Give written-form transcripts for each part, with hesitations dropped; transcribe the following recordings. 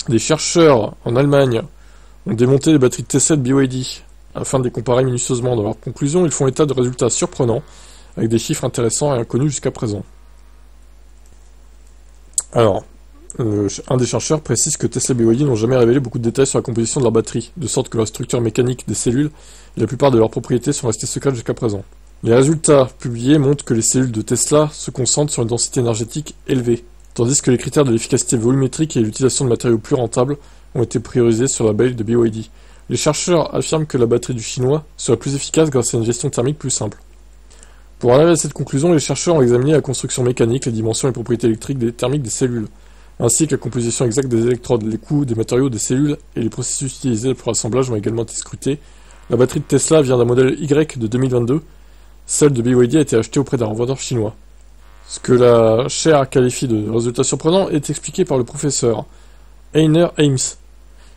Des chercheurs en Allemagne ont démonté les batteries Tesla de BYD afin de les comparer minutieusement. Dans leur conclusion, ils font état de résultats surprenants avec des chiffres intéressants et inconnus jusqu'à présent. Alors, un des chercheurs précise que Tesla et BYD n'ont jamais révélé beaucoup de détails sur la composition de leur batterie, de sorte que la structure mécanique des cellules et la plupart de leurs propriétés sont restées secrètes jusqu'à présent. Les résultats publiés montrent que les cellules de Tesla se concentrent sur une densité énergétique élevée, tandis que les critères de l'efficacité volumétrique et l'utilisation de matériaux plus rentables ont été priorisés sur la batterie de BYD. Les chercheurs affirment que la batterie du chinois sera plus efficace grâce à une gestion thermique plus simple. Pour arriver à cette conclusion, les chercheurs ont examiné la construction mécanique, les dimensions et les propriétés électriques et thermiques des cellules, ainsi que la composition exacte des électrodes, les coûts des matériaux des cellules et les processus utilisés pour l'assemblage ont également été scrutés. La batterie de Tesla vient d'un modèle Y de 2022, celle de BYD a été achetée auprès d'un revendeur chinois. Ce que la chaire qualifie de résultat surprenant est expliqué par le professeur Heiner Ames.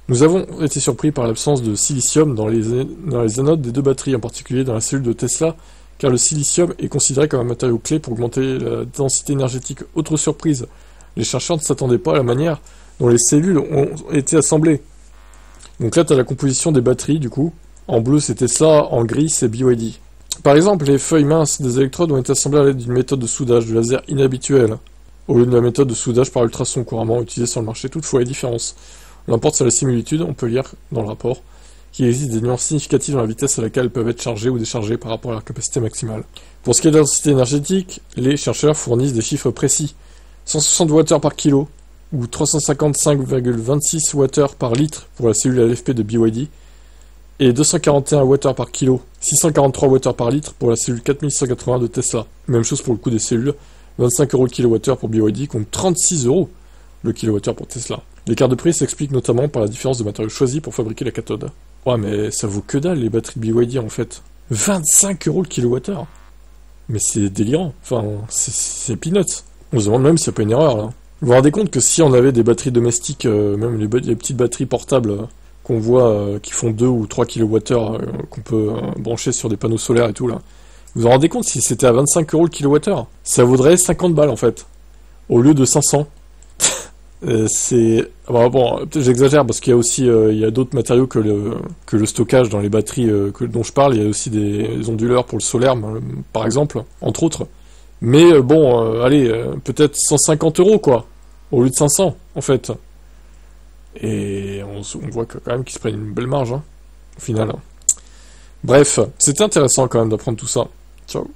Nous avons été surpris par l'absence de silicium dans les anodes des deux batteries, en particulier dans la cellule de Tesla, car le silicium est considéré comme un matériau clé pour augmenter la densité énergétique. Autre surprise, les chercheurs ne s'attendaient pas à la manière dont les cellules ont été assemblées. Donc là, tu as la composition des batteries, du coup. En bleu, c'est Tesla, en gris, c'est BYD. Par exemple, les feuilles minces des électrodes ont été assemblées à l'aide d'une méthode de soudage de laser inhabituelle, au lieu de la méthode de soudage par ultrasons couramment utilisée sur le marché. Toutefois, les différences l'emportent sur la similitude, on peut lire dans le rapport, qu'il existe des nuances significatives dans la vitesse à laquelle elles peuvent être chargées ou déchargées par rapport à leur capacité maximale. Pour ce qui est de la densité énergétique, les chercheurs fournissent des chiffres précis. 160 Wh par kilo, ou 355,26 Wh par litre pour la cellule LFP de BYD, et 241 Wh par kilo, 643 Wh par litre pour la cellule 4180 de Tesla. Même chose pour le coût des cellules, 25 € le kWh pour BYD contre 36 € le kWh pour Tesla. L'écart de prix s'explique notamment par la différence de matériaux choisis pour fabriquer la cathode. Ouais, mais ça vaut que dalle les batteries de BYD en fait. 25 € le kWh. Mais c'est délirant. Enfin, c'est peanuts. On se demande même s'il n'y a pas une erreur là. Vous vous rendez compte que si on avait des batteries domestiques, même les petites batteries portables qu'on voit qui font 2 ou 3 kWh qu'on peut brancher sur des panneaux solaires et tout là. Vous vous rendez compte si c'était à 25 € le kWh? Ça vaudrait 50 balles en fait. Au lieu de 500. Alors bon, peut-être j'exagère parce qu'il y a aussi il y a d'autres matériaux que le stockage dans les batteries dont je parle. Il y a aussi des onduleurs pour le solaire, par exemple, entre autres. Mais bon, allez, peut-être 150 € quoi, au lieu de 500 en fait. Et on voit quand même qu'ils se prennent une belle marge, hein, au final. Bref, c'était intéressant quand même d'apprendre tout ça. Ciao.